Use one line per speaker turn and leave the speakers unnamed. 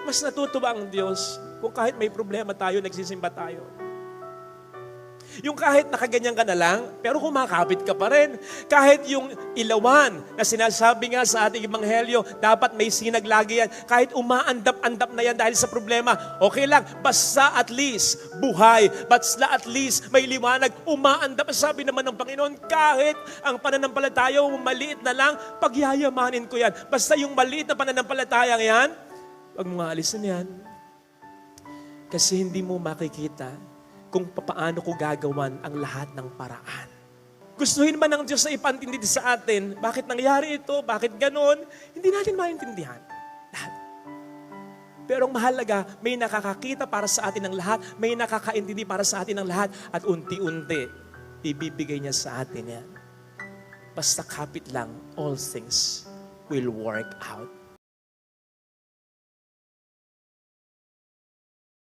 mas natutuwa ang Diyos kung kahit may problema tayo, nagsisimba tayo. Yung kahit nakaganyan ka na lang, pero kumakapit ka pa rin. Kahit yung ilawan na sinasabi nga sa ating ebanghelyo, dapat may sinag lagi yan. Kahit umaandap-andap na yan dahil sa problema, okay lang. Basta at least buhay. Basta at least may liwanag. Umaandap. Sabi naman ng Panginoon, kahit ang pananampalataya maliit na lang, pagyayamanin ko yan. Basta yung maliit na pananampalataya yan, wag mo nga alisin yan. Kasi hindi mo makikita kung paano ko gagawan ang lahat ng paraan. Gustuhin man ng Diyos na ipantindi sa atin, bakit nangyari ito, bakit ganon, hindi natin maintindihan. Lahat. Pero ang mahalaga, may nakakakita para sa atin ng lahat, may nakakaintindi para sa atin ng lahat, at unti-unti, ibibigay niya sa atin yan. Basta kapit lang, all things will work out.